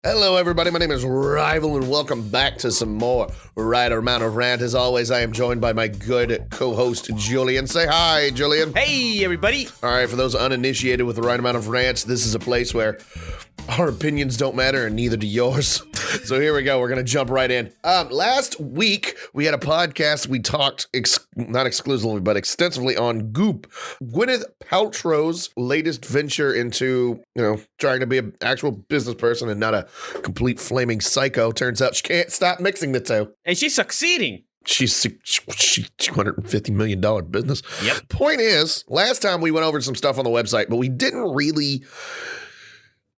Hello, everybody. My name is Rival, and welcome back to some more Right Amount of Rant. As always, I am joined by my good co-host, Julian. Say hi, Julian. Hey, everybody. All right, for those uninitiated with the Right Amount of Rants, this is a place where our opinions don't matter, and neither do yours. So here we go. We're going to jump right in. Last week, we had a podcast. We talked, not exclusively, but extensively on GOOP, Gwyneth Paltrow's latest venture into, trying to be an actual business person and not a complete flaming psycho. Turns out she can't stop mixing the two. And she's succeeding. She's $250 million business. Yep. Point is, last time we went over some stuff on the website, but we didn't really...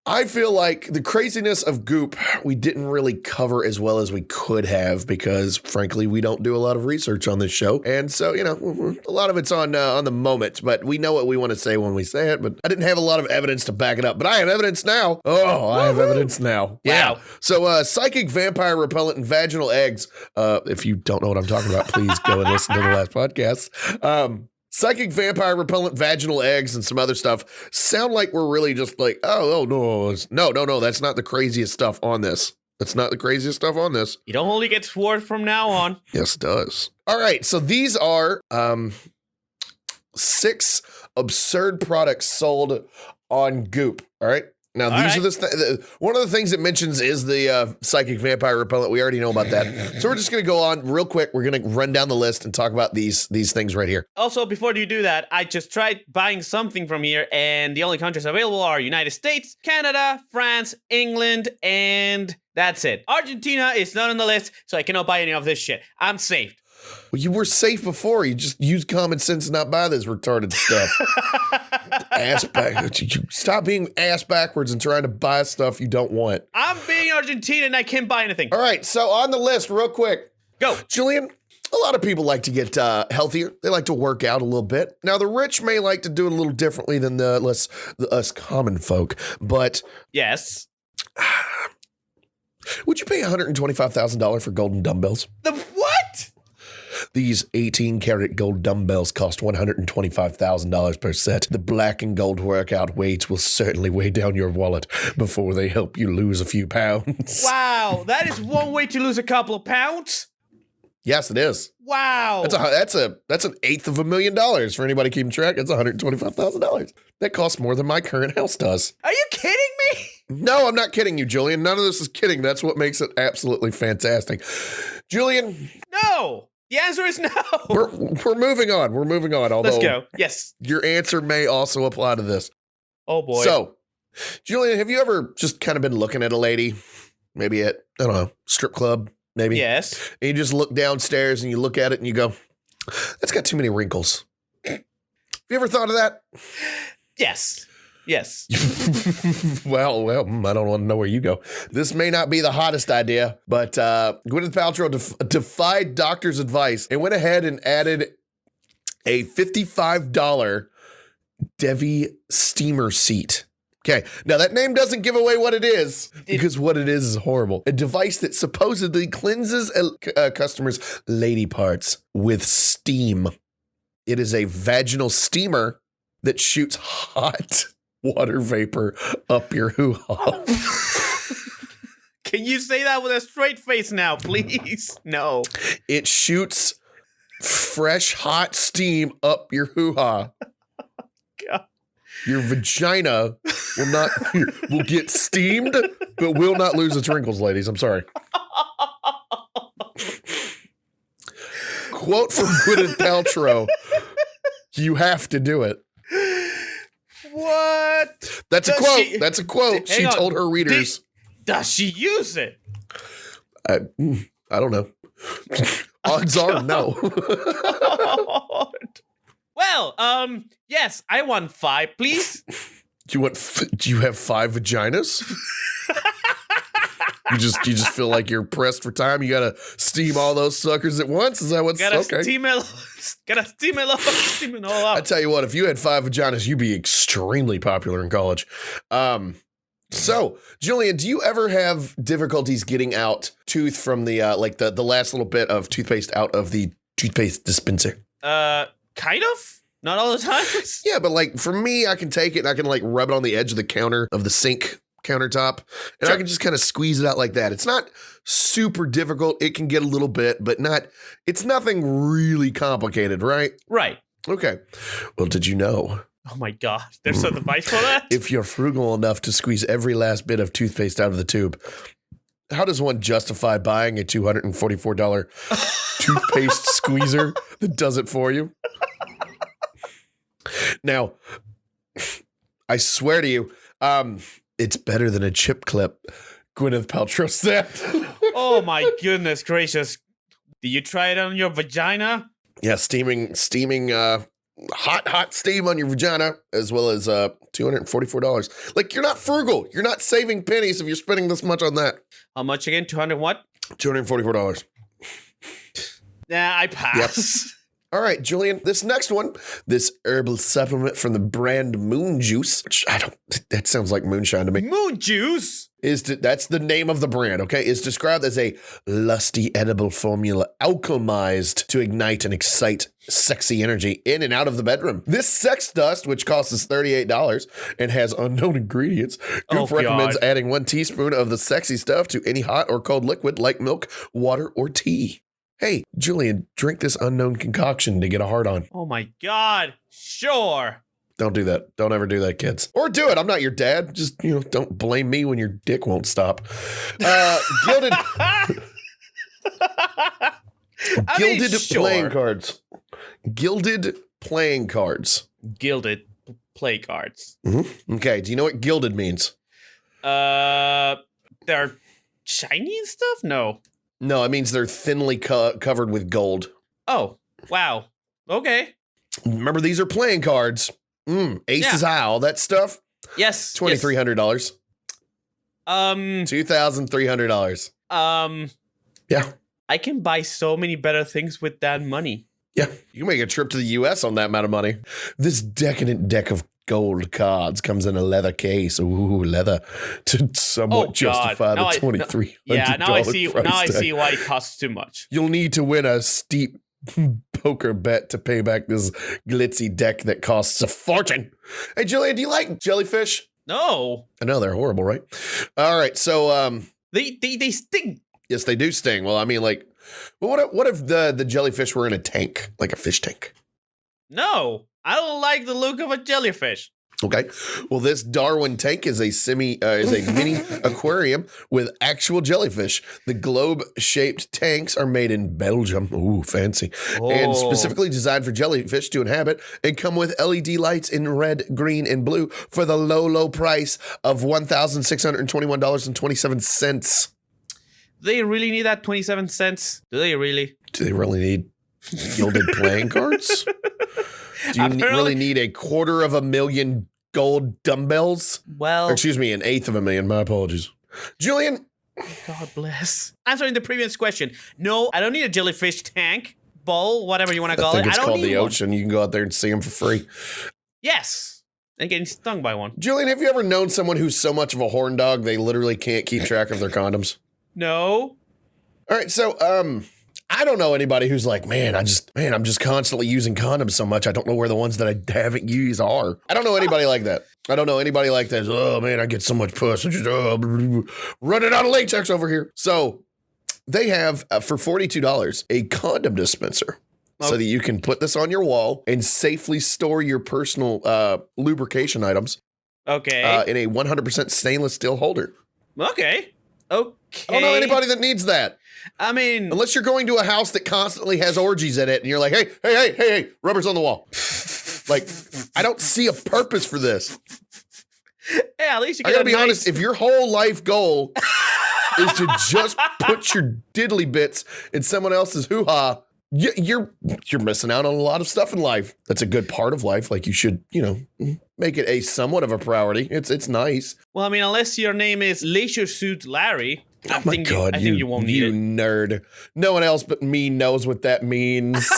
I feel like the craziness of GOOP, we didn't really cover as well as we could have because, frankly, we don't do a lot of research on this show. And so, a lot of it's on the moment, but we know what we want to say when we say it. But I didn't have a lot of evidence to back it up, but I have evidence now. Oh, I have evidence now. Yeah. Wow. So psychic vampire repellent and vaginal eggs. If you don't know what I'm talking about, please go and listen to the last podcast. Psychic vampire repellent vaginal eggs and some other stuff sound like we're really just like, no, that's not the craziest stuff on this. That's not the craziest stuff on this. It only gets worse from now on. Yes, it does. All right, so these are 6 absurd products sold on GOOP. All right. Now, these are one of the things it mentions is the psychic vampire repellent. We already know about that. So we're just going to go on real quick. We're going to run down the list and talk about these things right here. Also, before you do that, I just tried buying something from here, and the only countries available are United States, Canada, France, England, and that's it. Argentina is not on the list, so I cannot buy any of this shit. I'm saved. Well, you were safe before. You just use common sense and not buy this retarded stuff. Ass backwards. You stop being ass backwards and trying to buy stuff you don't want. I'm being Argentina and I can't buy anything. All right, so on the list, real quick. Go. Julian, a lot of people like to get healthier. They like to work out a little bit. Now, the rich may like to do it a little differently than us common folk, but... Yes. Would you pay $125,000 for golden dumbbells? The what? These 18-karat gold dumbbells cost $125,000 per set. The black and gold workout weights will certainly weigh down your wallet before they help you lose a few pounds. Wow, that is one way to lose a couple of pounds? Yes, it is. Wow. That's an $800,000 for anybody keeping track. It's $125,000. That costs more than my current house does. Are you kidding me? No, I'm not kidding you, Julian. None of this is kidding. That's what makes it absolutely fantastic. Julian. No. The answer is no. We're moving on. We're moving on. Although let's go. Yes. Your answer may also apply to this. Oh, boy. So, Julian, have you ever just kind of been looking at a lady, maybe at, I don't know, strip club, maybe? Yes. And you just look downstairs and you look at it and you go, that's got too many wrinkles. Have you ever thought of that? Yes. Yes. Well, I don't want to know where you go. This may not be the hottest idea, but Gwyneth Paltrow defied doctor's advice and went ahead and added a $55 Devi steamer seat. Okay, now that name doesn't give away what it is because what it is horrible. A device that supposedly cleanses customers' lady parts with steam. It is a vaginal steamer that shoots hot water vapor up your hoo-ha. Can you say that with a straight face now, please? No. It shoots fresh, hot steam up your hoo-ha. God. Your vagina will get steamed, but will not lose its wrinkles, ladies. I'm sorry. Quote from Gwyneth Paltrow. You have to do it. What? That's a quote. That's a quote. She told her readers. Does she use it? I don't know. Odds are no. Well, yes, I want 5, please. Do you have 5 vaginas? You just feel like you're pressed for time. You gotta steam all those suckers at once. Is that what's okay? Steam it all up. I tell you what, if you had 5 vaginas, you'd be extremely popular in college. So, Julian, do you ever have difficulties getting out tooth from the the last little bit of toothpaste out of the toothpaste dispenser? Kind of. Not all the time. Yeah, but like for me, I can take it and I can like rub it on the edge of the counter of the sink countertop, and I can just kind of squeeze it out like that. It's not super difficult. It can get a little bit, but it's nothing really complicated, right? Right. Okay. Well, did you know? Oh my God. There's a device for that? If you're frugal enough to squeeze every last bit of toothpaste out of the tube, how does one justify buying a $244 toothpaste squeezer that does it for you? Now, I swear to you, it's better than a chip clip, Gwyneth Paltrow said. Oh my goodness gracious. Did you try it on your vagina? Yeah, steaming hot steam on your vagina, as well as $244. Like, you're not frugal. You're not saving pennies if you're spending this much on that. How much again? 200 what? $244. Nah, I pass. Yep. All right, Julian, this next one, this herbal supplement from the brand Moon Juice, which that sounds like moonshine to me. Moon juice? That's the name of the brand, okay? Is described as a lusty edible formula alchemized to ignite and excite sexy energy in and out of the bedroom. This sex dust, which costs us $38 and has unknown ingredients, Goop recommends adding 1 teaspoon of the sexy stuff to any hot or cold liquid like milk, water, or tea. Hey, Julian, drink this unknown concoction to get a hard on. Oh my God. Sure. Don't do that. Don't ever do that, kids. Or do it. I'm not your dad. Just, don't blame me when your dick won't stop. Gilded playing cards. Gilded playing cards. Gilded play cards. Mm-hmm. Okay. Do you know what gilded means? They're shiny and stuff? No. No, it means they're thinly covered with gold. Oh, wow. Okay. Remember, these are playing cards. Aces high, all that stuff. Yes. $2,300. $2,300. Yeah. I can buy so many better things with that money. Yeah. You can make a trip to the U.S. on that amount of money. This decadent deck of gold cards comes in a leather case. Ooh, leather to somewhat justify the $2,300. Yeah, now I see why it costs too much. You'll need to win a steep poker bet to pay back this glitzy deck that costs a fortune. Hey, Julian, do you like jellyfish? No. I know they're horrible, right? All right, so they sting. Yes, they do sting. Well, I mean, like, what if the jellyfish were in a tank, like a fish tank? No, I don't like the look of a jellyfish. Okay. Well, this Darwin tank is a mini aquarium with actual jellyfish. The globe-shaped tanks are made in Belgium. Ooh, fancy. Oh. And specifically designed for jellyfish to inhabit and come with LED lights in red, green, and blue for the low price of $1,621.27. Do they really need that 27 cents? Do they really? Do they really need gilded playing cards? Do you really need $250,000 gold dumbbells? Well, or excuse me, $1/8 my apologies. Julian. God bless. Answering the previous question. No, I don't need a jellyfish tank, bowl, whatever you want to call it. I think it's don't called need the one. ocean. You can go out there and see them for free. Yes. And getting stung by one. Julian, have you ever known someone who's so much of a horn dog they literally can't keep track of their condoms? No. All right, so I don't know anybody who's like, I'm just constantly using condoms so much I don't know where the ones that I haven't used are. I don't know anybody like that. I don't know anybody like that. Oh man, I get so much puss. I'm just running out of latex over here. So they have for $42 a condom dispenser. So that you can put this on your wall and safely store your personal lubrication items. Okay. In a 100% stainless steel holder. Okay. I don't know anybody that needs that. I mean, unless you're going to a house that constantly has orgies in it and you're like, hey, rubber's on the wall. Like, I don't see a purpose for this. Yeah, at least you I gotta be honest, if your whole life goal is to just put your diddly bits in someone else's hoo-ha, you're missing out on a lot of stuff in life. That's a good part of life. Like, you should, make it a somewhat of a priority. It's nice. Well, I mean, unless your name is Leisure Suit Larry. I think you won't need it. You nerd. No one else but me knows what that means.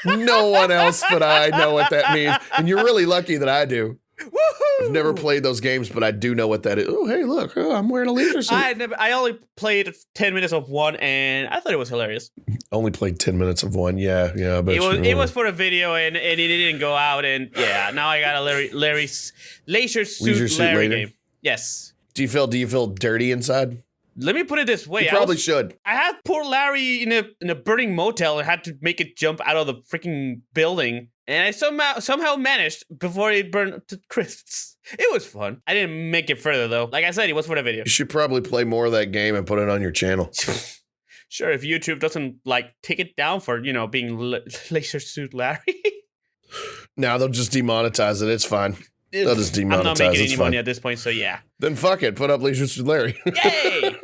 No one else but I know what that means. And you're really lucky that I do. Woohoo! I've never played those games, but I do know what that is. Oh, hey, look, I'm wearing a leisure suit. I only played 10 minutes of one, and I thought it was hilarious. Only played 10 minutes of one, yeah. But it was for a video, and it didn't go out, and yeah, now I got a Leisure Suit Larry game. Yes. Do you feel dirty inside? Let me put it this way. You probably should. I had poor Larry in a burning motel and had to make it jump out of the freaking building. And I somehow managed before it burned to crisps. It was fun. I didn't make it further, though. Like I said, it was for the video. You should probably play more of that game and put it on your channel. Sure, if YouTube doesn't, like, take it down for, being Laser Suit Larry. Now they'll just demonetize it. It's fine. They'll just demonetize it. I'm not making any money at this point, so yeah. Then fuck it. Put up Leisure Suit Larry. Yay!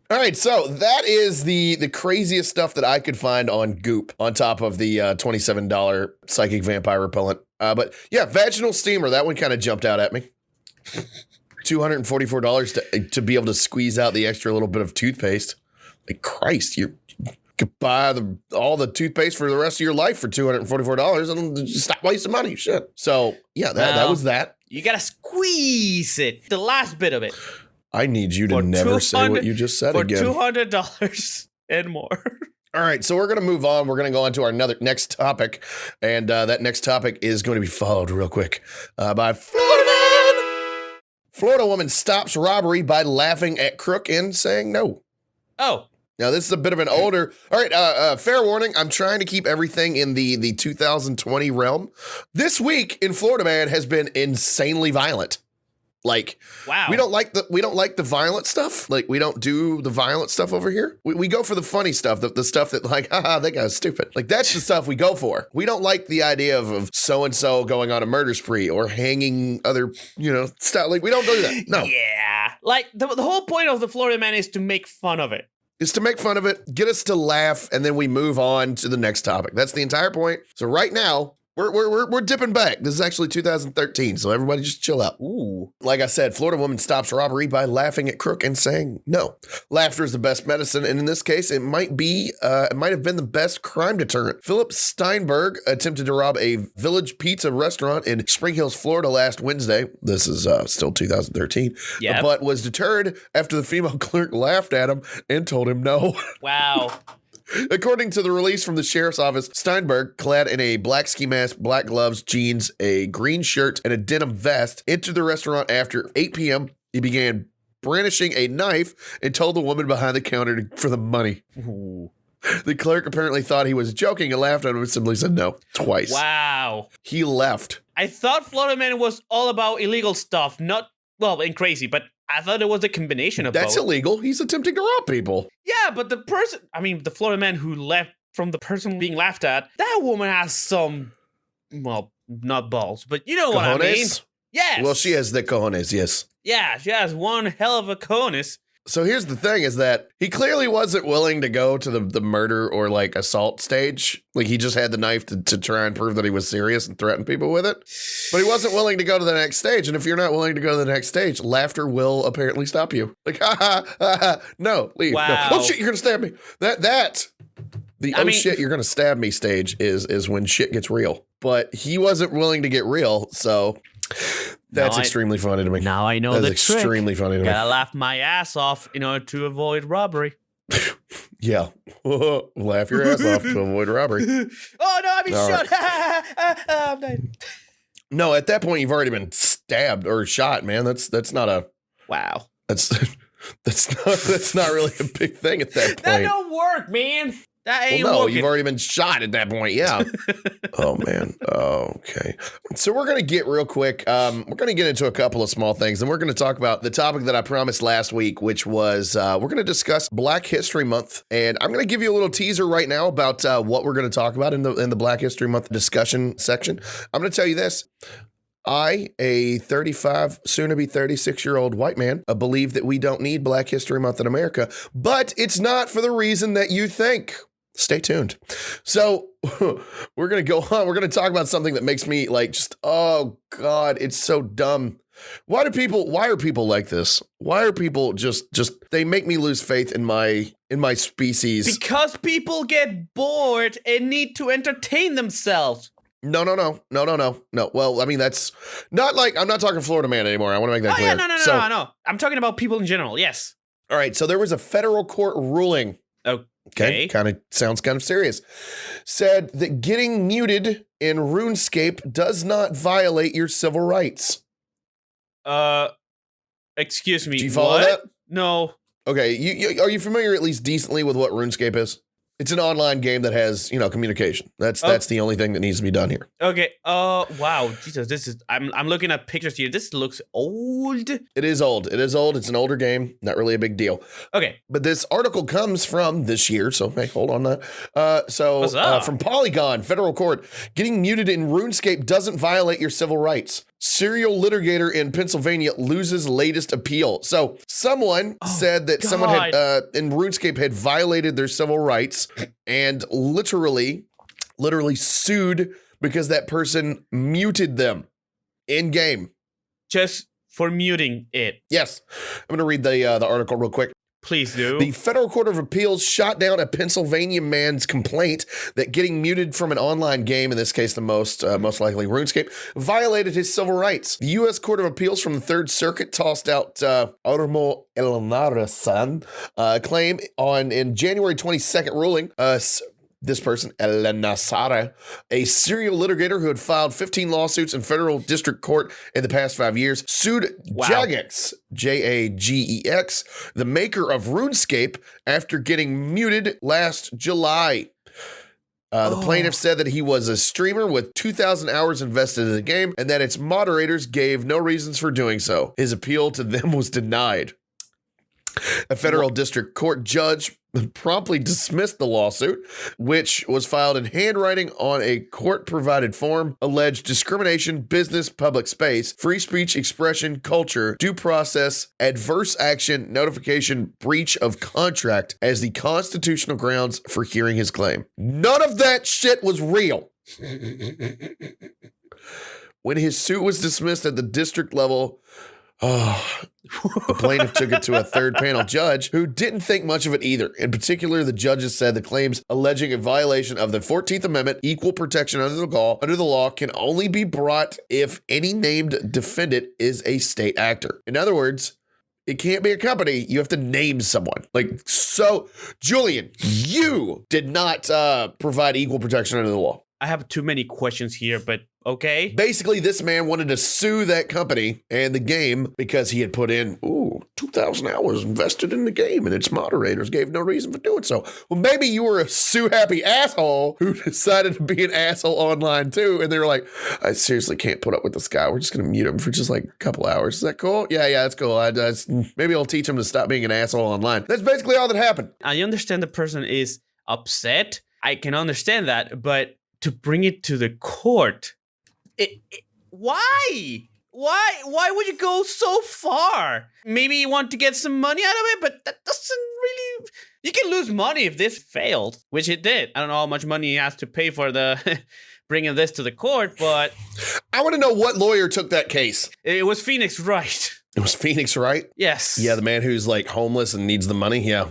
All right, so that is the craziest stuff that I could find on Goop, on top of the $27 psychic vampire repellent. But yeah, vaginal steamer, that one kind of jumped out at me. $244 to be able to squeeze out the extra little bit of toothpaste. Like, Christ, you could buy all the toothpaste for the rest of your life for $244 and just stop wasting money. Shit. So yeah, that was that. You gotta squeeze it, the last bit of it. I need you to never say what you just said again. For $200 and more. All right, so we're going to move on. We're going to go on to our next topic, and that next topic is going to be followed real quick by Florida Man. Florida woman stops robbery by laughing at crook and saying no. Oh. Now, this is a bit of an older... All right, fair warning, I'm trying to keep everything in the 2020 realm. This week in Florida Man has been insanely violent. Like, wow. we don't like the violent stuff. Like, we don't do the violent stuff over here. We go for the funny stuff, the stuff that like, haha, that guy's stupid. Like, that's the stuff we go for. We don't like the idea of so-and-so going on a murder spree or hanging other, stuff. Like, we don't do that. No. Yeah. Like, the whole point of the Florida Man is to make fun of it. Is to make fun of it, get us to laugh, and then we move on to the next topic. That's the entire point. So right now, We're dipping back. This is actually 2013, so everybody just chill out. Ooh. Like I said, Florida woman stops robbery by laughing at crook and saying no. Laughter is the best medicine, and in this case, it might have been the best crime deterrent. Philip Steinberg attempted to rob a Village Pizza restaurant in Spring Hills, Florida last Wednesday. This is still 2013. Yeah. But was deterred after the female clerk laughed at him and told him no. Wow. According to the release from the sheriff's office, Steinberg, clad in a black ski mask, black gloves, jeans, a green shirt, and a denim vest, entered the restaurant after 8 p.m. He began brandishing a knife and told the woman behind the counter for the money. Ooh. The clerk apparently thought he was joking and laughed at him and simply said no twice. Wow. He left. I thought Florida Man was all about illegal stuff, and crazy, but I thought it was a combination of both. That's illegal. He's attempting to rob people. Yeah, but the Florida Man who left from the person being laughed at, that woman has some, not balls, but you know what I mean. Yes. Well, she has the cojones, yes. Yeah, she has one hell of a cojones. So here's the thing is that he clearly wasn't willing to go to the murder or like assault stage. Like he just had the knife to try and prove that he was serious and threaten people with it. But he wasn't willing to go to the next stage. And if you're not willing to go to the next stage, laughter will apparently stop you. Like, no, leave. Wow. No. Oh shit, you're gonna stab me. Shit, you're gonna stab me stage is when shit gets real. But he wasn't willing to get real, so that's extremely funny to me. Now I know that's the trick. Extremely funny to me. Gotta laugh my ass off in order to avoid robbery. Yeah. Laugh your ass off to avoid robbery. Oh no, I've been shot. I'm dying. No, at that point you've already been stabbed or shot, man. That's not a wow. That's not really a big thing at that point. That don't work, man. That ain't working. You've already been shot at that point. Yeah. Oh man. Oh, okay. So we're gonna get real quick. We're gonna get into a couple of small things, and we're gonna talk about the topic that I promised last week, which was we're gonna discuss Black History Month, and I'm gonna give you a little teaser right now about what we're gonna talk about in the Black History Month discussion section. I'm gonna tell you this. I, a 35, soon-to-be 36-year-old white man, believe that we don't need Black History Month in America, but it's not for the reason that you think. Stay tuned. So we're going to go on. We're going to talk about something that makes me like just, oh God, it's so dumb. Why are people like this? Why are people just they make me lose faith in my species? Because people get bored and need to entertain themselves. No. Well, I mean, that's not like, I'm not talking Florida Man anymore. I want to make that clear. Yeah, no. I'm talking about people in general. Yes. All right. So there was a federal court ruling. Okay. Sounds kind of serious. Said that getting muted in RuneScape does not violate your civil rights. Excuse me. Do you follow what? that? No. Okay, are you familiar at least decently with what RuneScape is? It's an online game that has, communication. That's the only thing that needs to be done here. Okay. Wow. Jesus, this is. I'm looking at pictures here. This looks old. It is old. It's an older game. Not really a big deal. Okay. But this article comes from this year, so hey, hold on that. What's up? From Polygon, federal court, getting muted in RuneScape doesn't violate your civil rights. Serial litigator in Pennsylvania loses latest appeal. So someone said that someone had in RuneScape had violated their civil rights and literally sued because that person muted them in game. Just for muting it. Yes, I'm going to read the article real quick. Please do. The Federal Court of Appeals shot down a Pennsylvania man's complaint that getting muted from an online game, in this case the most likely RuneScape, violated his civil rights. The U.S. Court of Appeals from the Third Circuit tossed out Ormo Elnarasan claim in January 22nd ruling. This person, Elena Sara, a serial litigator who had filed 15 lawsuits in federal district court in the past 5 years, sued Jagex, Jagex, the maker of RuneScape, after getting muted last July. The plaintiff said that he was a streamer with 2,000 hours invested in the game and that its moderators gave no reasons for doing so. His appeal to them was denied. A federal district court judge promptly dismissed the lawsuit, which was filed in handwriting on a court-provided form, alleged discrimination, business, public space, free speech, expression, culture, due process, adverse action, notification, breach of contract as the constitutional grounds for hearing his claim. None of that shit was real. When his suit was dismissed at the district level, the plaintiff took it to a third panel judge who didn't think much of it either. In particular, the judges said the claims alleging a violation of the 14th Amendment, equal protection under the law, can only be brought if any named defendant is a state actor. In other words, it can't be a company. You have to name someone. So, Julian, you did not provide equal protection under the law. I have too many questions here, but okay. Basically, this man wanted to sue that company and the game because he had put in, 2,000 hours invested in the game and its moderators gave no reason for doing so. Well, maybe you were a sue-happy asshole who decided to be an asshole online too, and they were like, I seriously can't put up with this guy. We're just going to mute him for just like a couple hours. Is that cool? Yeah, that's cool. Maybe I'll teach him to stop being an asshole online. That's basically all that happened. I understand the person is upset. I can understand that, but to bring it to the court, why? Why would you go so far? Maybe you want to get some money out of it, but that doesn't really... You can lose money if this failed, which it did. I don't know how much money he has to pay for the bringing this to the court, but... I want to know what lawyer took that case. It was Phoenix Wright. It was Phoenix Wright? Yes. Yeah, the man who's like homeless and needs the money. Yeah.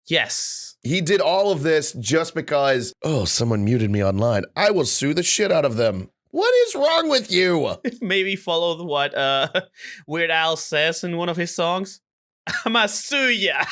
Yes. He did all of this just because, someone muted me online. I will sue the shit out of them. What is wrong with you? Maybe follow what Weird Al says in one of his songs. I'ma sue ya.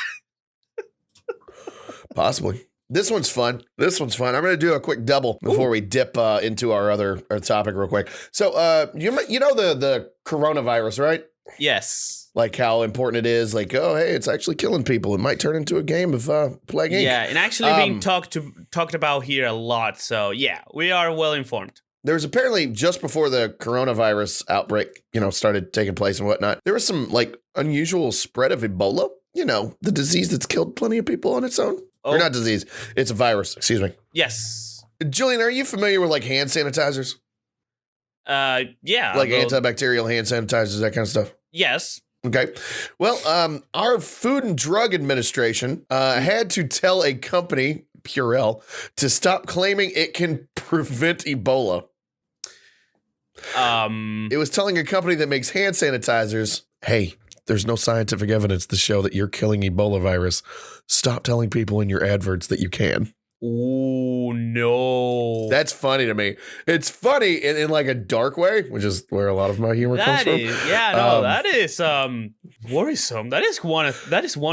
Possibly. This one's fun. I'm going to do a quick double before we dip into our topic real quick. So, you know the coronavirus, right? Yes. Like how important it is. Like, hey, it's actually killing people. It might turn into a game of Plague Inc. Yeah, and actually being talked about here a lot. So, yeah, we are well informed. There was apparently just before the coronavirus outbreak, started taking place and whatnot, there was some like unusual spread of Ebola. The disease that's killed plenty of people on its own. Or not disease. It's a virus. Excuse me. Yes. Julian, are you familiar with like hand sanitizers? Yeah. Like antibacterial hand sanitizers, that kind of stuff? Yes. Okay. Well, our Food and Drug Administration had to tell a company, Purell, to stop claiming it can prevent Ebola. It was telling a company that makes hand sanitizers, hey, there's no scientific evidence to show that you're killing Ebola virus. Stop telling people in your adverts that you can. Oh, no. That's funny to me. It's funny in like a dark way, which is where a lot of my humor comes from. That is worrisome. That is one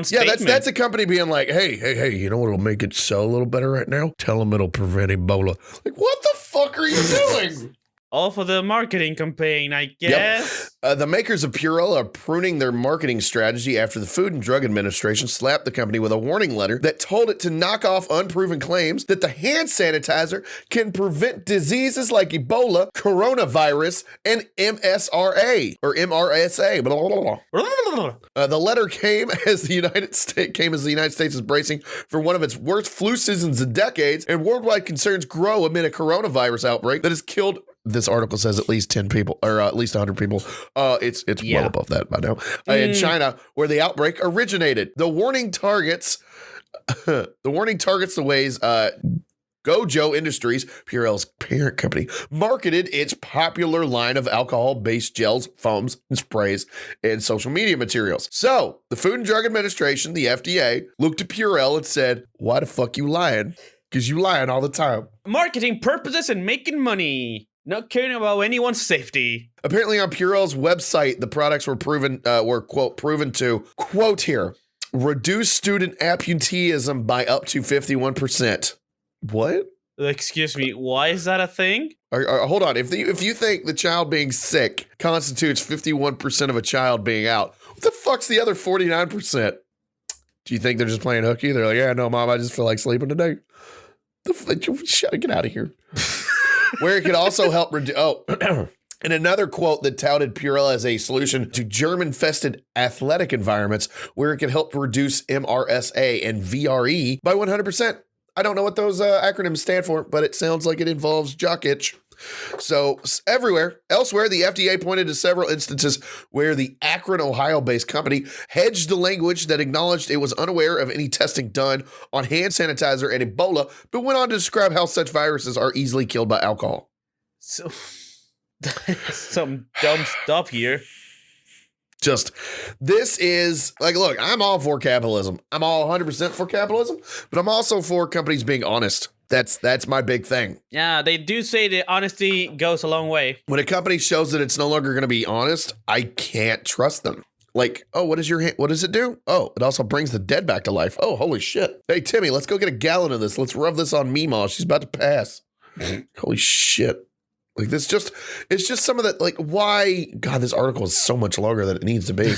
statement. Yeah, that's a company being like, hey, you know what'll make it sell a little better right now? Tell them it'll prevent Ebola. Like, what the fuck are you doing? All for the marketing campaign, I guess. The makers of Purell are pruning their marketing strategy after the Food and Drug Administration slapped the company with a warning letter that told it to knock off unproven claims that the hand sanitizer can prevent diseases like Ebola, coronavirus, and MSRA or MRSA. Blah, blah, blah. The letter came as the United States is bracing for one of its worst flu seasons in decades, and worldwide concerns grow amid a coronavirus outbreak that has killed. This article says at least 10 people, or at least 100 people. It's well above that by now. In China, where the outbreak originated, the warning targets the ways Gojo Industries, Purell's parent company, marketed its popular line of alcohol-based gels, foams, and sprays, and social media materials. So the Food and Drug Administration, the FDA, looked at Purell and said, "Why the fuck you lying? Because you lying all the time." Marketing purposes and making money. Not caring about anyone's safety. Apparently on Purell's website, the products were quote, proven to, quote here, reduce student absenteeism by up to 51%. What? Excuse me, why is that a thing? Hold on. If you think the child being sick constitutes 51% of a child being out, what the fuck's the other 49%? Do you think they're just playing hooky? They're like, yeah, no, Mom, I just feel like sleeping today. Get out of here. Where it could also help reduce. And another quote that touted Purell as a solution to germ-infested athletic environments, where it could help reduce MRSA and VRE by 100%. I don't know what those acronyms stand for, but it sounds like it involves jock itch. So elsewhere, the FDA pointed to several instances where the Akron, Ohio-based company hedged the language that acknowledged it was unaware of any testing done on hand sanitizer and Ebola, but went on to describe how such viruses are easily killed by alcohol. So, some dumb stuff here. This is like, look, I'm all for capitalism. I'm all 100% for capitalism, but I'm also for companies being honest. That's my big thing. Yeah, they do say that honesty goes a long way. When a company shows that it's no longer going to be honest, I can't trust them. Like, oh, what does it do? Oh, it also brings the dead back to life. Oh, holy shit. Hey, Timmy, let's go get a gallon of this. Let's rub this on Meemaw. She's about to pass. Holy shit. Like it's just some of that, like, why? God, this article is so much longer than it needs to be.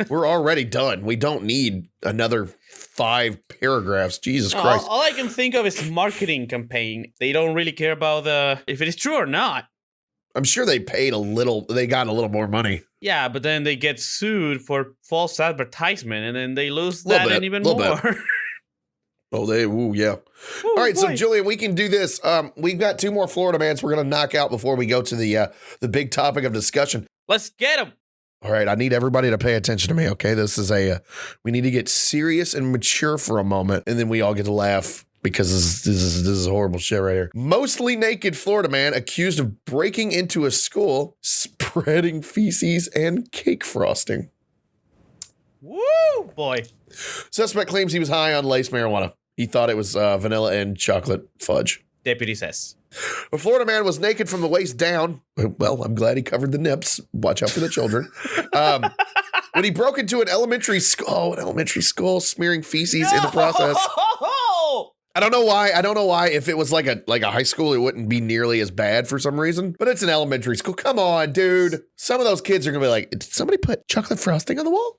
We're already done. We don't need another 5 paragraphs. Jesus Christ. All I can think of is marketing campaign. They don't really care about if it is true or not. I'm sure they got a little more money. Yeah, but then they get sued for false advertisement, and then they lose that and even more. Yeah. All right, boy. So Julian, we can do this. We've got 2 more Florida mans we're going to knock out before we go to the big topic of discussion. Let's get them. All right, I need everybody to pay attention to me, okay? This is we need to get serious and mature for a moment, and then we all get to laugh because this is horrible shit right here. Mostly naked Florida man accused of breaking into a school, spreading feces and cake frosting. Woo, boy. Suspect claims he was high on laced marijuana. He thought it was vanilla and chocolate fudge. Deputy says. A Florida man was naked from the waist down. Well, I'm glad he covered the nips. Watch out for the children. When he broke into an elementary school, smearing feces in the process. I don't know why. If it was like a high school, it wouldn't be nearly as bad for some reason. But it's an elementary school. Come on, dude. Some of those kids are gonna be like, did somebody put chocolate frosting on the wall?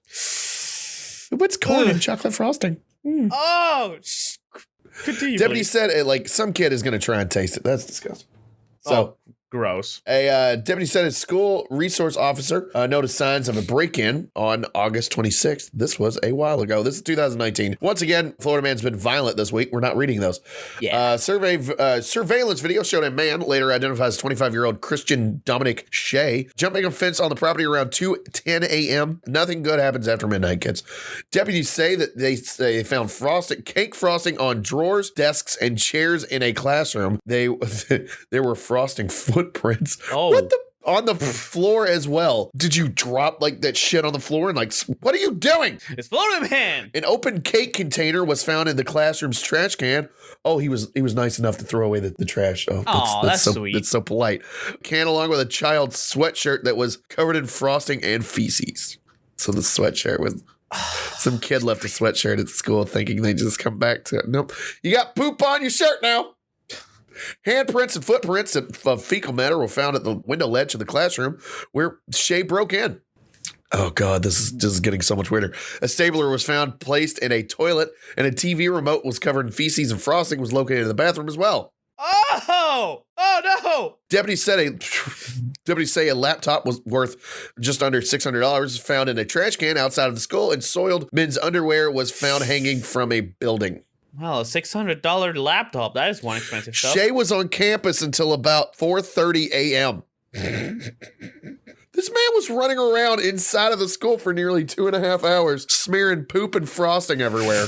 What's corn in chocolate frosting? Oh, continue. Deputy said, some kid is going to try and taste it. That's disgusting. So gross. A deputy said his school resource officer noticed signs of a break-in on August 26th. This was a while ago. This is 2019. Once again, Florida man's been violent this week. We're not reading those. Yeah. Surveillance video showed a man, later identified as 25-year-old Christian Dominic Shea, jumping a fence on the property around 2:10 a.m. Nothing good happens after midnight, kids. Deputies say that they found cake frosting on drawers, desks, and chairs in a classroom. They were frosting footprints. Oh. On the floor as well. Did you drop that shit on the floor and what are you doing? It's Florida man. An open cake container was found in the classroom's trash can. Oh, he was nice enough to throw away the trash. Oh, that's so sweet. That's so polite. Can along with a child's sweatshirt that was covered in frosting and feces. So the sweatshirt was some kid left a sweatshirt at school thinking they just come back to it. Nope. You got poop on your shirt now. Handprints and footprints of fecal matter were found at the window ledge of the classroom where Shay broke in. Oh, God, this is getting so much weirder. A stapler was found placed in a toilet, and a TV remote was covered in feces and frosting was located in the bathroom as well. Oh no! Deputies say a laptop was worth just under $600 found in a trash can outside of the school, and soiled men's underwear was found hanging from a building. Well, a $600 laptop, that is one expensive stuff. Shay was on campus until about 4:30 a.m. This man was running around inside of the school for nearly 2.5 hours, smearing poop and frosting everywhere.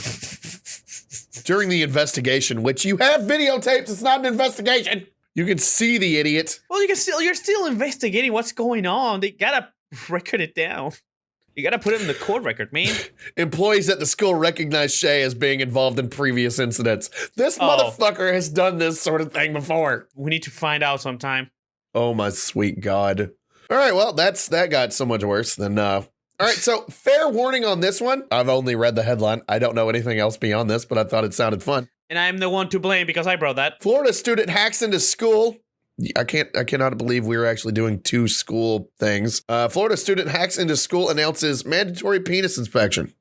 During the investigation, which you have videotapes, it's not an investigation. You can see the idiot. Well, you're still investigating what's going on. They gotta record it down. You gotta put it in the court record, man. Employees at the school recognized Shay as being involved in previous incidents. This motherfucker has done this sort of thing before. We need to find out sometime. Oh, my sweet God. All right, well, that got so much worse than... All right, so fair warning on this one. I've only read the headline. I don't know anything else beyond this, but I thought it sounded fun. And I'm the one to blame because I brought that. Florida student hacks into school. I cannot believe we were actually doing two school things. Florida student hacks into school, announces mandatory penis inspection.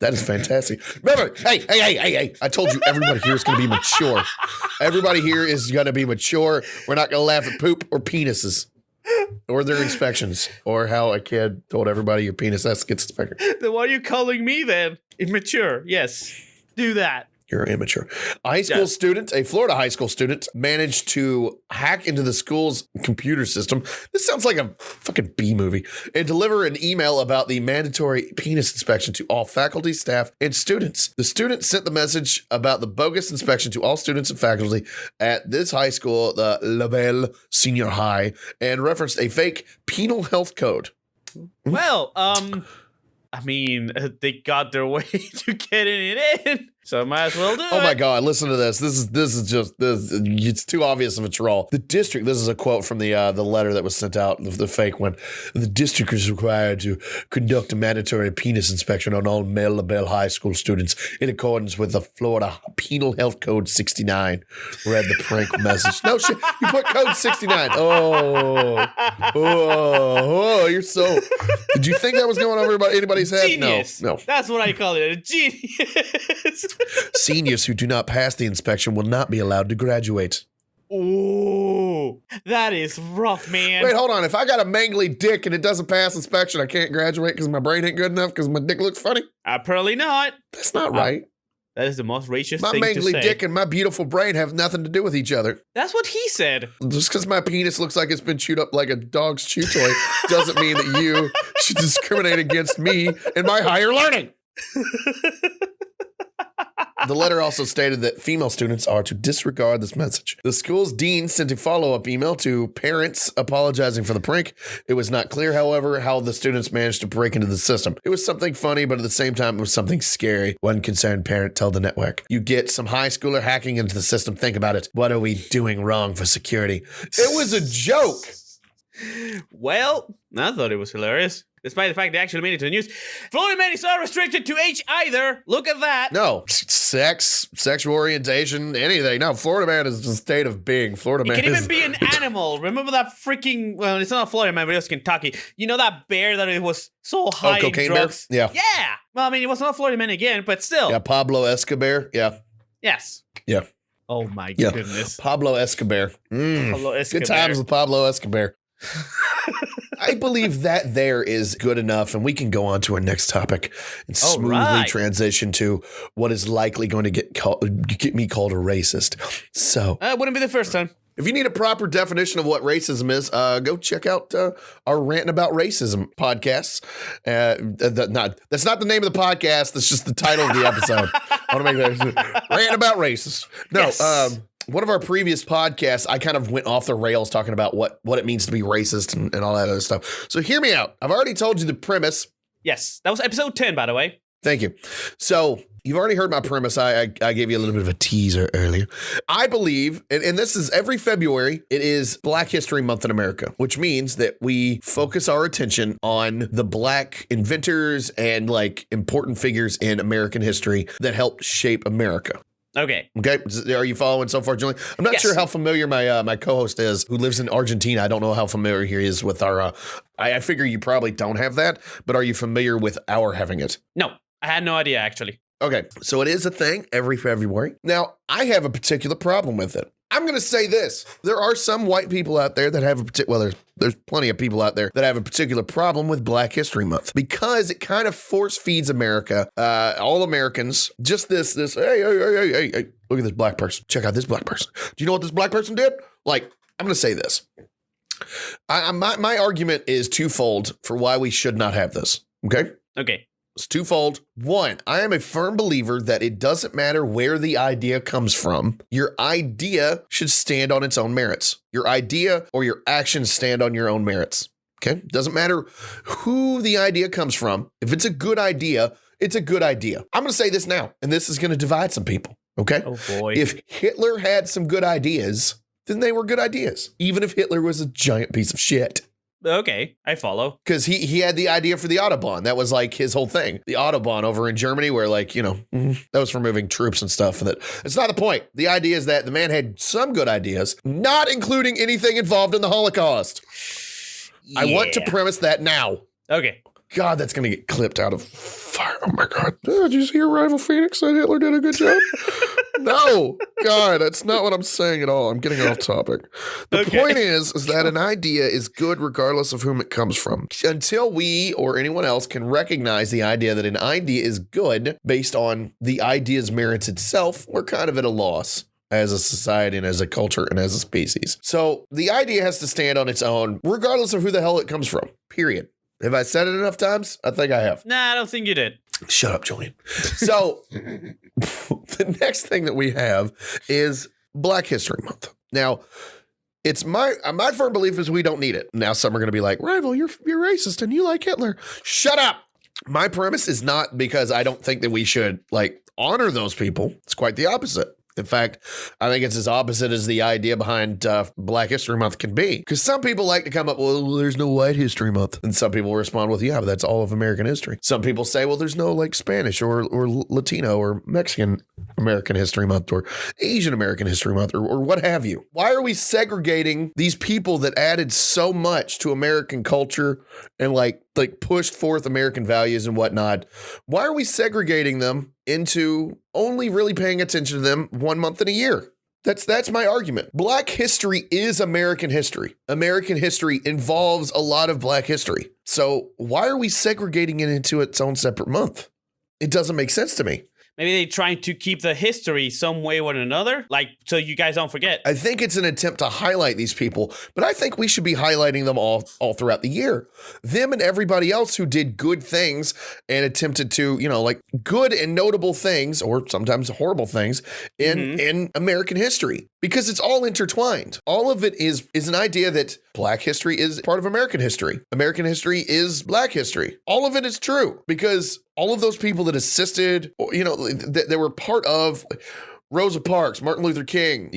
That is fantastic. Remember, hey, I told you everybody here is going to be mature. Everybody here is going to be mature. We're not going to laugh at poop or penises or their inspections or how a kid told everybody your penis has to get inspected. Then why are you calling me then? Immature. Yes, do that. You're immature. A Florida high school student, managed to hack into the school's computer system. This sounds like a fucking B movie. And deliver an email about the mandatory penis inspection to all faculty, staff, and students. The student sent the message about the bogus inspection to all students and faculty at this high school, the LaBelle Senior High, and referenced a fake penal health code. Well, I mean, they got their way to getting it in, so might as well do it. Oh my God, listen to this. This is just it's too obvious of a troll. The district, this is a quote from the letter that was sent out, the fake one. The district is required to conduct a mandatory penis inspection on all male LaBelle High School students in accordance with the Florida Penal Health Code 69. Read the prank message. No shit, you put code 69. Oh, you're so... Did you think that was going over anybody's head? Genius. No. That's what I call it, a genius. Seniors who do not pass the inspection will not be allowed to graduate. Ooh, that is rough, man. Wait, hold on. If I got a mangly dick and it doesn't pass inspection, I can't graduate because my brain ain't good enough because my dick looks funny? Apparently not. That's not right. That is the most racist my thing to say. My mangly dick and my beautiful brain have nothing to do with each other. That's what he said. Just because my penis looks like it's been chewed up like a dog's chew toy doesn't mean that you should discriminate against me and my higher learning. The letter also stated that female students are to disregard this message. The school's dean sent a follow-up email to parents apologizing for the prank. It was not clear, however, how the students managed to break into the system. It was something funny, but at the same time, it was something scary. One concerned parent told the network, "You get some high schooler hacking into the system. Think about it. What are we doing wrong for security?" It was a joke. Well, I thought it was hilarious. Despite the fact they actually made it to the news. Florida man is not restricted to age either. Look at that. No, sex, sexual orientation, anything. No, Florida man is the state of being. Florida man can even be an animal. Remember that freaking, well, it's not a Florida man, but it was Kentucky. You know that bear that it was so high in drugs? Bear? Yeah. Yeah. Well, I mean, it was not a Florida man again, but still. Yeah, Pablo Escobar. Yeah. Yes. Yeah. Oh my goodness. Pablo Escobar. Pablo Escobar. Good times with Pablo Escobar. I believe that there is good enough, and we can go on to our next topic and smoothly transition to what is likely going to get me called a racist. So, it wouldn't be the first time. If you need a proper definition of what racism is, go check out our Rant About Racism podcasts. That's not the name of the podcast. That's just the title of the episode. I want to make that Rant About Racist. No, yes. One of our previous podcasts, I kind of went off the rails talking about what it means to be racist and all that other stuff. So hear me out. I've already told you the premise. Yes, that was episode 10, by the way. Thank you. So you've already heard my premise. I gave you a little bit of a teaser earlier. I believe, and this is every February, it is Black History Month in America, which means that we focus our attention on the Black inventors and like important figures in American history that helped shape America. Okay. Okay, are you following so far, Julian? I'm not Yes. sure how familiar my co-host is, who lives in Argentina. I don't know how familiar he is with our. I figure you probably don't have that, but are you familiar with our having it? No, I had no idea, actually. Okay, so it is a thing every February. Now, I have a particular problem with it. I'm going to say this. There are some white people out there that have a particular, well, there's plenty of people out there that have a particular problem with Black History Month because it kind of force feeds America, all Americans, just this, hey, look at this black person. Check out this black person. Do you know what this black person did? Like, I'm going to say this. My argument is twofold for why we should not have this. Okay? Okay. It's twofold. One, I am a firm believer that it doesn't matter where the idea comes from. Your idea should stand on its own merits. Your idea or your actions stand on your own merits. Okay? Doesn't matter who the idea comes from. If it's a good idea, it's a good idea. I'm going to say this now, and this is going to divide some people. Okay? Oh, boy. If Hitler had some good ideas, then they were good ideas, even if Hitler was a giant piece of shit. Okay, I follow. Because he had the idea for the Autobahn. That was like his whole thing. The Autobahn over in Germany where that was for moving troops and stuff. And it's not the point. The idea is that the man had some good ideas, not including anything involved in the Holocaust. Yeah. I want to premise that now. Okay. God, that's going to get clipped out of fire. Oh my God. Did you see your rival Phoenix said Hitler did a good job? No, God, that's not what I'm saying at all. I'm getting off topic. The point is that an idea is good regardless of whom it comes from. Until we or anyone else can recognize the idea that an idea is good based on the idea's merits itself, we're kind of at a loss as a society and as a culture and as a species. So the idea has to stand on its own, regardless of who the hell it comes from, period. Have I said it enough times? I think I have. Nah, I don't think you did. Shut up, Julian. So the next thing that we have is Black History Month. Now, it's my firm belief is we don't need it. Now, some are going to be like, Rival, you're racist and you like Hitler. Shut up. My premise is not because I don't think that we should honor those people. It's quite the opposite. In fact, I think it's as opposite as the idea behind Black History Month can be. Because some people like to come up, well, there's no White History Month. And some people respond with, yeah, but that's all of American history. Some people say, well, there's no Spanish or Latino or Mexican American History Month or Asian American History Month or what have you. Why are we segregating these people that added so much to American culture and pushed forth American values and whatnot? Why are we segregating them into only really paying attention to them 1 month in a year? That's my argument. Black history is American history. American history involves a lot of Black history. So why are we segregating it into its own separate month? It doesn't make sense to me. Maybe they're trying to keep the history some way or another, so you guys don't forget. I think it's an attempt to highlight these people, but I think we should be highlighting them all throughout the year. Them and everybody else who did good things and attempted to, good and notable things, or sometimes horrible things in American history, because it's all intertwined. All of it is an idea that Black history is part of American history. American history is Black history. All of it is true because all of those people that assisted, that were part of Rosa Parks, Martin Luther King,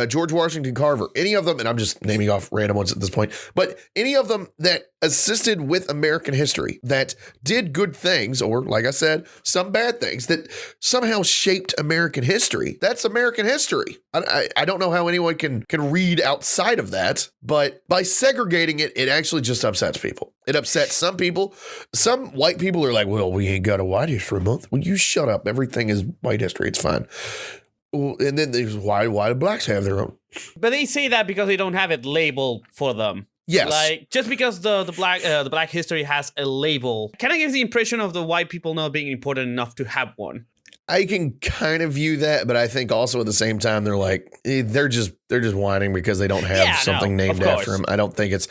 George Washington Carver, any of them, and I'm just naming off random ones at this point, but any of them that assisted with American history, that did good things, or like I said, some bad things that somehow shaped American history. That's American history. I don't know how anyone can read outside of that, but by segregating it, it actually just upsets people. It upsets some people. Some white people are like, well, we ain't got a White History Month. Well, you shut up. Everything is white history. It's fine. And then there's why do blacks have their own? But they say that because they don't have it labeled for them. Yes. Just because the black history has a label, kind of gives the impression of the white people not being important enough to have one. I can kind of view that, but I think also at the same time they're just whining because they don't have something named after them. I don't think it's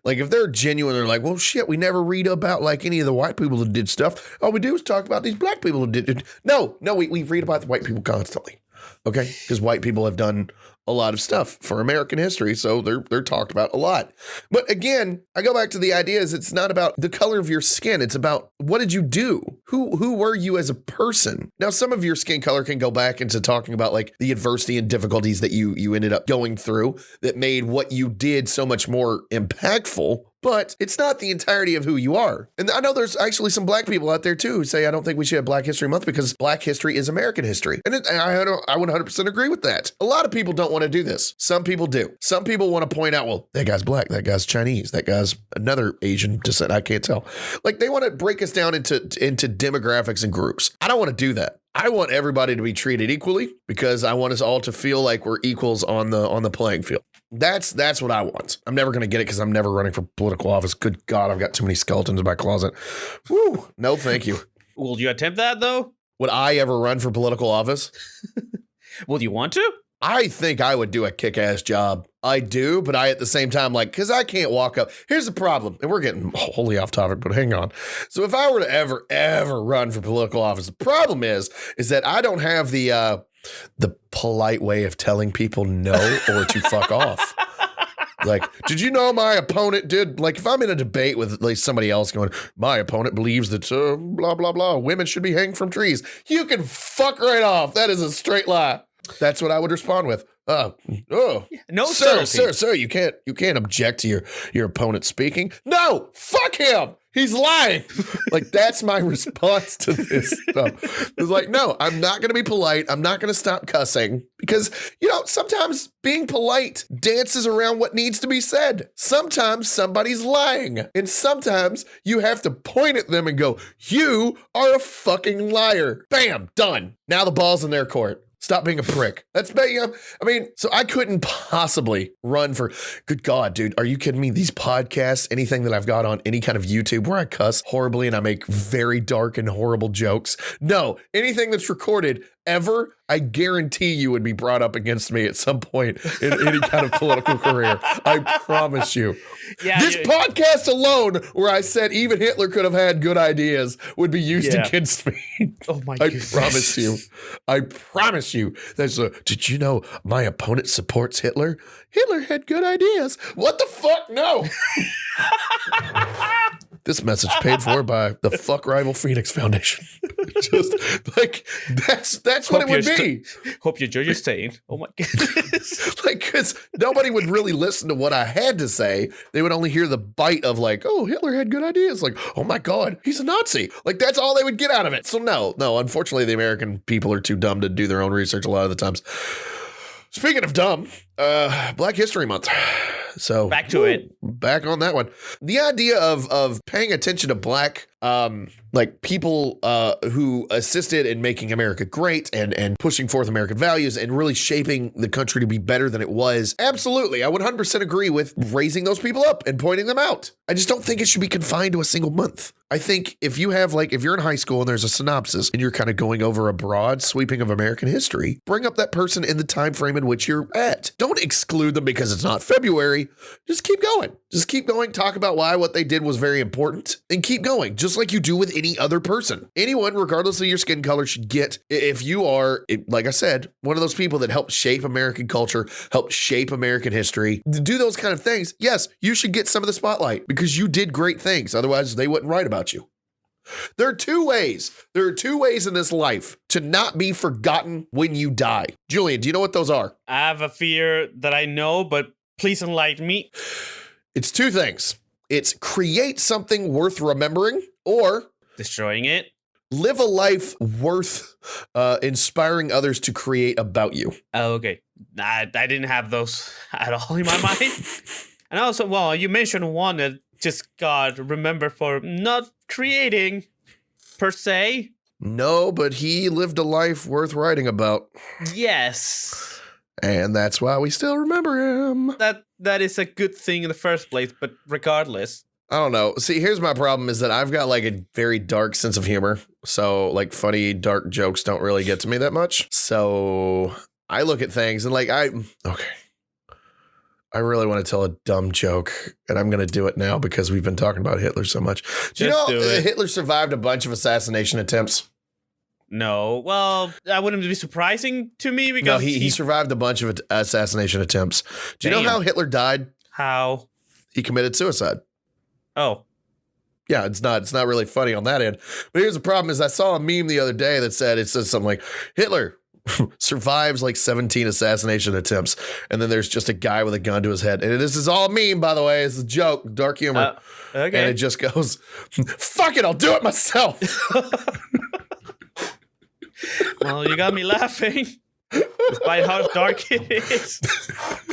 if they're genuine, they're like, well, shit, we never read about any of the white people that did stuff. All we do is talk about these black people who did it. No, we read about the white people constantly. Okay, because white people have done a lot of stuff for American history, so they're talked about a lot. But again, I go back to the idea is it's not about the color of your skin. It's about what did you do? Who were you as a person? Now, some of your skin color can go back into talking about the adversity and difficulties that you ended up going through that made what you did so much more impactful. but it's not the entirety of who you are. And I know there's actually some black people out there too who say I don't think we should have Black History Month because Black history is American history. And I 100% agree with that. A lot of people don't want to do this. Some people do. Some people want to point out, well, that guy's black, that guy's Chinese, that guy's another Asian descent. I can't tell. Like they want to break us down into demographics and groups. I don't want to do that. I want everybody to be treated equally because I want us all to feel like we're equals on the playing field. That's what I want. I'm never going to get it because I'm never running for political office. Good God, I've got too many skeletons in my closet. Woo, no thank you. Will you attempt that, though? Would I ever run for political office? Will you want to? I think I would do a kick-ass job. I do, but I at the same time, like, because I can't walk up. Here's the problem, and we're getting wholly off topic, but hang on. So if I were to ever run for political office, the problem is that I don't have the polite way of telling people no or to fuck off. Like, did you know my opponent did? Like, if I'm in a debate with like somebody else going, my opponent believes that blah, blah, blah, women should be hanged from trees. You can fuck right off. That is a straight lie. That's what I would respond with. No, sir, you can't object to your opponent speaking. No, fuck him. He's lying. Like, that's my response to this stuff. It's like, no, I'm not going to be polite. I'm not going to stop cussing because, sometimes being polite dances around what needs to be said. Sometimes somebody's lying. And sometimes you have to point at them and go, you are a fucking liar. Bam, done. Now the ball's in their court. Stop being a prick. So I couldn't possibly run for, good God, dude, are you kidding me? These podcasts, anything that I've got on any kind of YouTube where I cuss horribly and I make very dark and horrible jokes. No, anything that's recorded ever, I guarantee you would be brought up against me at some point in any kind of political career. I promise you. Yeah, this podcast alone, where I said even Hitler could have had good ideas, would be used against me. Oh my goodness. I promise you. Did you know my opponent supports Hitler? Hitler had good ideas. What the fuck? No. This message paid for by the Fuck Rival Phoenix Foundation. Just like that's what it would be. Hope you enjoy your staying. Oh my goodness. Like, because nobody would really listen to what I had to say. They would only hear the bite of like, oh, Hitler had good ideas. Like, oh my God, he's a Nazi. Like, that's all they would get out of it. So no, unfortunately, the American people are too dumb to do their own research a lot of the times. Speaking of dumb, Black History Month. So back to it. Back on that one. The idea of paying attention to black people who assisted in making America great and pushing forth American values and really shaping the country to be better than it was. Absolutely. I 100% agree with raising those people up and pointing them out. I just don't think it should be confined to a single month. I think if you have if you're in high school and there's a synopsis and you're kind of going over a broad sweeping of American history, bring up that person in the time frame in which you're at. Don't exclude them because it's not February. Just keep going. Talk about why what they did was very important and keep going. Just like you do with any other person. Anyone, regardless of your skin color, should get, if you are, like I said, one of those people that helped shape American culture, helped shape American history, do those kind of things, yes, you should get some of the spotlight because you did great things. Otherwise, they wouldn't write about you. There are two ways in this life to not be forgotten when you die. Julian, do you know what those are? I have a fear that I know, but please enlighten me. It's two things. It's create something worth remembering or destroying it. Live a life worth inspiring others to create about you. Oh, okay. I didn't have those at all in my mind. And also, well, you mentioned one that just got remembered for not creating per se. No, but he lived a life worth writing about. Yes. And that's why we still remember him. That is a good thing in the first place, but regardless. I don't know. See, here's my problem is that I've got a very dark sense of humor. So funny, dark jokes don't really get to me that much. So I look at things and I really want to tell a dumb joke and I'm going to do it now because we've been talking about Hitler so much. Do you know Hitler survived a bunch of assassination attempts? No. Well, that wouldn't be surprising to me because he survived a bunch of assassination attempts. Do you know how Hitler died? How? He committed suicide. Oh. Yeah, it's not really funny on that end. But here's the problem is I saw a meme the other day that said something like Hitler survives like 17 assassination attempts. And then there's just a guy with a gun to his head. And this is all a meme, by the way. It's a joke, dark humor. Okay. And it just goes, fuck it, I'll do it myself. Well, you got me laughing. Despite how dark it is.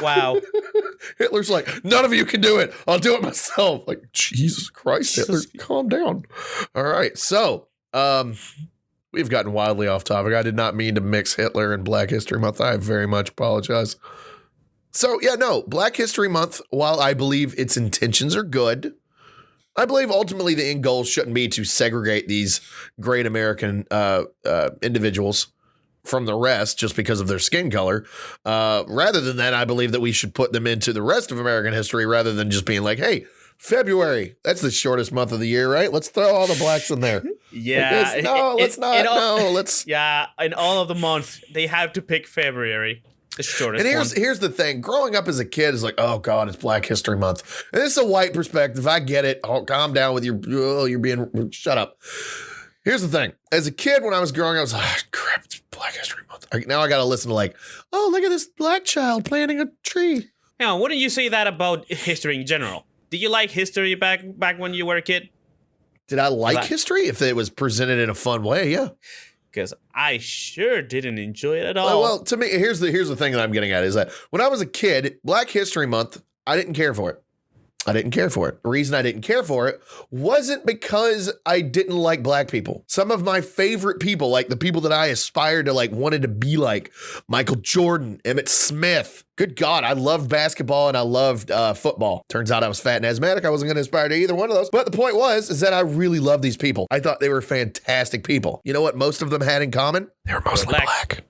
Wow. Hitler's like, none of you can do it. I'll do it myself. Like, Jesus Christ, Hitler, calm down. All right. So, we've gotten wildly off topic. I did not mean to mix Hitler and Black History Month. I very much apologize. So, yeah, no, Black History Month, while I believe its intentions are good, I believe ultimately the end goal shouldn't be to segregate these great American individuals from the rest just because of their skin color. Rather than that, I believe that we should put them into the rest of American history rather than just being like, hey, February, that's the shortest month of the year, right? Let's throw all the blacks in there. Yeah. Let's. Yeah, in all of the months, they have to pick February. The shortest And here's the thing. Growing up as a kid is like, oh, God, it's Black History Month. And this is a white perspective. I get it. Oh, calm down with you're being, shut up. Here's the thing. As a kid, when I was growing up, I was like, crap, it's Black History Month. Now I got to listen to like, oh, look at this black child planting a tree. Hang on, wouldn't you say that about history in general? Did you like history back when you were a kid? Did I like history? If it was presented in a fun way, yeah. Because I sure didn't enjoy it at all. Well, to me, here's the thing that I'm getting at is that when I was a kid, Black History Month, I didn't care for it. I didn't care for it. The reason I didn't care for it wasn't because I didn't like black people. Some of my favorite people, like the people that I aspired to like, wanted to be like, Michael Jordan, Emmett Smith. Good God, I loved basketball and I loved football. Turns out I was fat and asthmatic. I wasn't going to aspire to either one of those. But the point is that I really loved these people. I thought they were fantastic people. You know what most of them had in common? They were mostly black.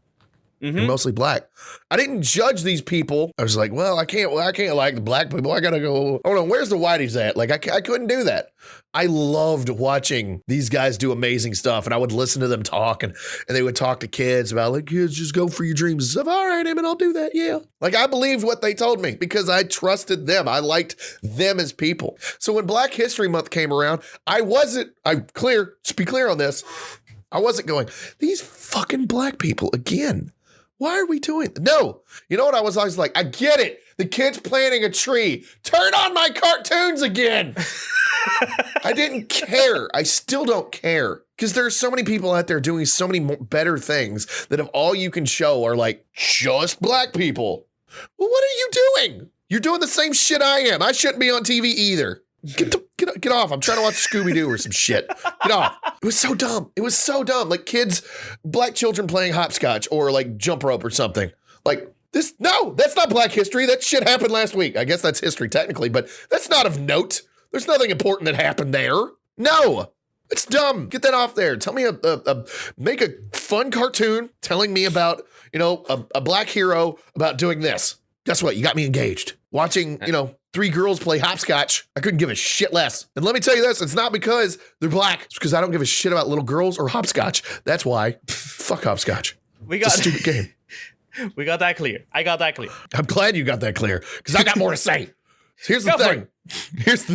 Mm-hmm. They're mostly black. I didn't judge these people. I was like, well, I can't like the black people. I gotta go. Hold on, where's the whiteys at? Like, I couldn't do that. I loved watching these guys do amazing stuff, and I would listen to them talk, and they would talk to kids about like, kids, just go for your dreams and stuff. All right, Emmett, I'll do that. Yeah. Like, I believed what they told me because I trusted them. I liked them as people. So when Black History Month came around, let's be clear on this. I wasn't going, these fucking black people again. Why are we doing it? No. You know what I was always like? I get it. The kid's planting a tree. Turn on my cartoons again. I didn't care. I still don't care. Because there are so many people out there doing so many better things that if all you can show are like just black people. Well, what are you doing? You're doing the same shit I am. I shouldn't be on TV either. Get off. I'm trying to watch Scooby-Doo or some shit. Get off. It was so dumb. It was so dumb. Like kids, black children playing hopscotch or like jump rope or something. Like this. No, that's not black history. That shit happened last week. I guess that's history technically, but that's not of note. There's nothing important that happened there. No, it's dumb. Get that off there. Tell me make a fun cartoon telling me about, a black hero about doing this. Guess what? You got me engaged. Watching, three girls play hopscotch. I couldn't give a shit less. And let me tell you this, it's not because they're black. It's because I don't give a shit about little girls or hopscotch. That's why. Fuck hopscotch. It's a stupid game. We got that clear. I got that clear. I'm glad you got that clear because I got more to say. Here's the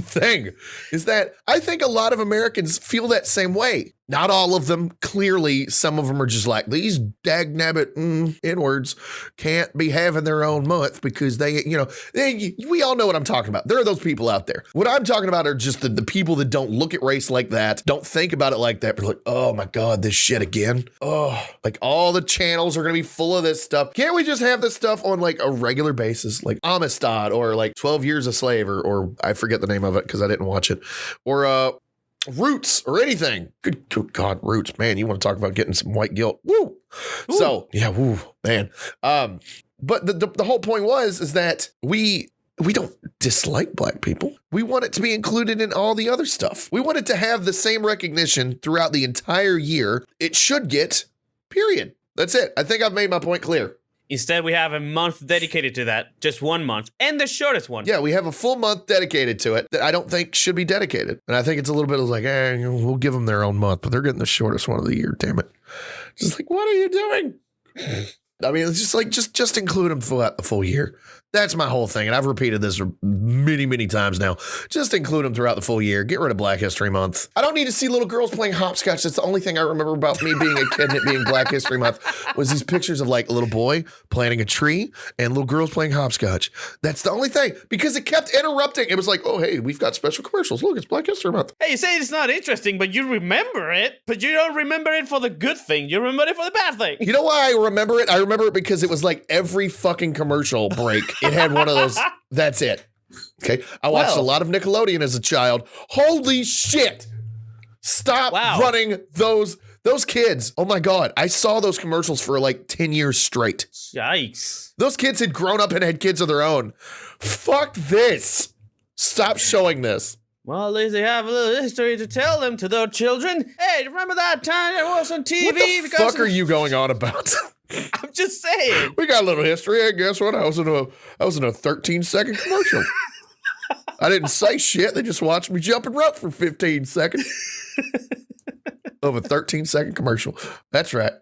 thing is that I think a lot of Americans feel that same way. Not all of them. Clearly, some of them are just like, these dagnabbit N-words can't be having their own month because we all know what I'm talking about. There are those people out there. What I'm talking about are just the people that don't look at race like that, don't think about it like that, but like, oh my God, this shit again. Oh, like all the channels are going to be full of this stuff. Can't we just have this stuff on like a regular basis? Like Amistad or like 12 Years a Slave or I forget the name of it because I didn't watch it. Or, Roots or anything. Good God, Roots, man. You want to talk about getting some white guilt? Woo. Ooh. So yeah, woo, man. But the whole point is that we don't dislike black people. We want it to be included in all the other stuff. We want it to have the same recognition throughout the entire year. It should get. Period. That's it. I think I've made my point clear. Instead, we have a month dedicated to that, just 1 month, and the shortest one. Yeah, we have a full month dedicated to it that I don't think should be dedicated. And I think it's a little bit of like, we'll give them their own month, but they're getting the shortest one of the year, damn it. Just like, what are you doing? I mean, it's just like, just include them throughout the full year. That's my whole thing, and I've repeated this many, many times now. Just include them throughout the full year. Get rid of Black History Month. I don't need to see little girls playing hopscotch. That's the only thing I remember about me being a kid and it being Black History Month was these pictures of like a little boy planting a tree and little girls playing hopscotch. That's the only thing, because it kept interrupting. It was like, oh, hey, we've got special commercials. Look, it's Black History Month. Hey, you say it's not interesting, but you remember it, but you don't remember it for the good thing. You remember it for the bad thing. You know why I remember it? I remember it because it was like every fucking commercial break. It had one of those. That's it. Okay. I watched a lot of Nickelodeon as a child. Holy shit. Stop running those kids. Oh my God. I saw those commercials for like 10 years straight. Yikes. Those kids had grown up and had kids of their own. Fuck this. Stop showing this. Well, at least they have a little history to tell them to their children. Hey, remember that time I was on TV? What the fuck are you going on about? I'm just saying. We got a little history. Hey, guess what? I was in a 13-second commercial. I didn't say shit. They just watched me jump and rope for 15 seconds of a 13-second commercial. That's right.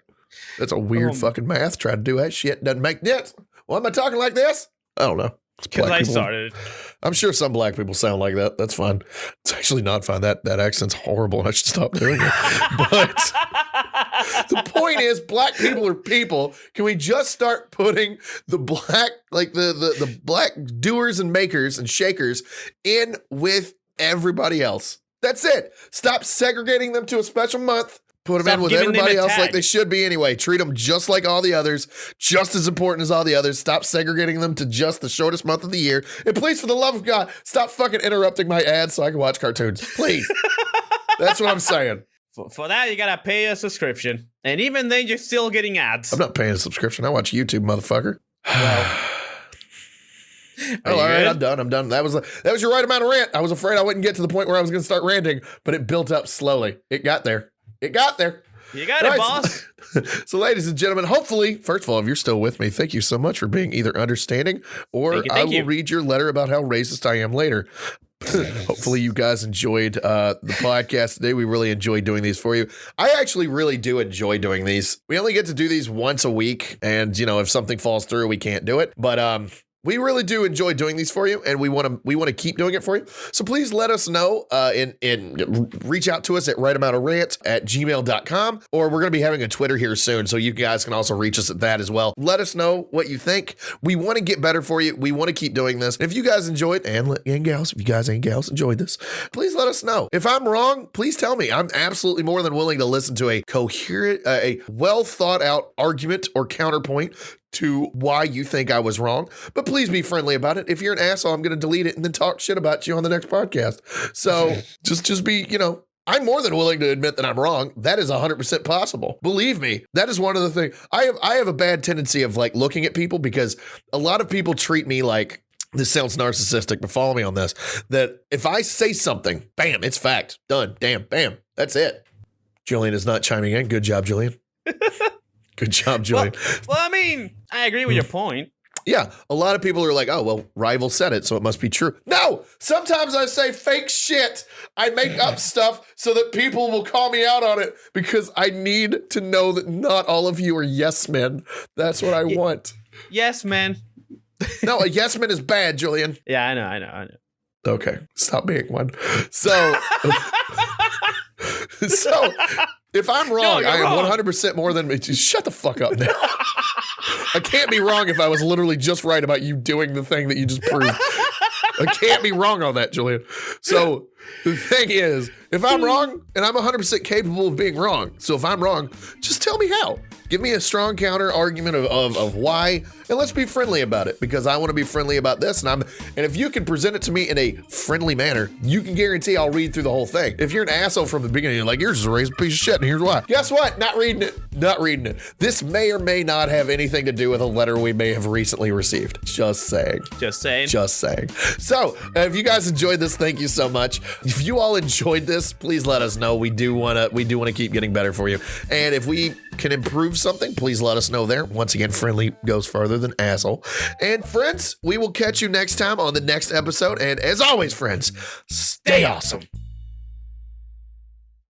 That's a weird fucking math. Try to do that shit. Doesn't make sense. Why am I talking like this? I don't know. Because I started. I'm sure some black people sound like that. That's fine. It's actually not fine. That accent's horrible and I should stop doing it. But the point is, black people are people. Can we just start putting the black, like the black doers and makers and shakers in with everybody else? That's it. Stop segregating them to a special month. Put them in with everybody else like they should be anyway. Treat them just like all the others, just as important as all the others. Stop segregating them to just the shortest month of the year. And please, for the love of God, stop fucking interrupting my ads so I can watch cartoons. Please. That's what I'm saying. For that, you gotta pay a subscription. And even then, you're still getting ads. I'm not paying a subscription. I watch YouTube, motherfucker. Well. All right, I'm done. That was your right amount of rant. I was afraid I wouldn't get to the point where I was going to start ranting, but it built up slowly. It got there. You got it, boss. So, ladies and gentlemen, hopefully, first of all, if you're still with me, thank you so much for being either understanding or I will read your letter about how racist I am later. Hopefully you guys enjoyed the podcast today. We really enjoyed doing these for you. I actually really do enjoy doing these. We only get to do these once a week. And, you know, if something falls through, we can't do it. But we really do enjoy doing these for you, and we want to keep doing it for you. So please let us know and reach out to us at rightamountofrant@gmail.com, or we're going to be having a Twitter here soon, so you guys can also reach us at that as well. Let us know what you think. We want to get better for you. We want to keep doing this. If you guys enjoyed, and gals, if you guys and gals enjoyed this, please let us know. If I'm wrong, please tell me. I'm absolutely more than willing to listen to a coherent, a well thought out argument or counterpoint to why you think I was wrong, but please be friendly about it. If you're an asshole, I'm going to delete it and then talk shit about you on the next podcast. So just be, you know, I'm more than willing to admit that I'm wrong. That is 100% possible. Believe me, that is one of the things. I have a bad tendency of like looking at people because a lot of people treat me like, this sounds narcissistic, but follow me on this, that if I say something, bam, it's fact. Done. Damn. Bam. That's it. Julian is not chiming in. Good job, Julian. Good job, Julian. Well, I mean, I agree with your point. Yeah, a lot of people are like, oh, well, Rival said it, so it must be true. No, sometimes I say fake shit. I make up stuff so that people will call me out on it because I need to know that not all of you are yes men. That's what I want. Yes, man. No, a yes man is bad, Julian. Yeah, I know. Okay, stop being one. So, if I'm wrong, I am 100% more than me. Just shut the fuck up now. I can't be wrong if I was literally just right about you doing the thing that you just proved. I can't be wrong on that, Julian. So the thing is, if I'm wrong, and I'm 100% capable of being wrong, so if I'm wrong, just tell me how. Give me a strong counter argument of why, and let's be friendly about it, because I want to be friendly about this, and if you can present it to me in a friendly manner, you can guarantee I'll read through the whole thing. If you're an asshole from the beginning, you're like, you're just a racist piece of shit, and here's why. Guess what? Not reading it. This may or may not have anything to do with a letter we may have recently received. Just saying. So, if you guys enjoyed this, thank you so much. If you all enjoyed this, please let us know. We do want to keep getting better for you. And if we can improve something, please let us know there. Once again, friendly goes further than asshole. And friends, we will catch you next time on the next episode. And as always, friends, stay awesome.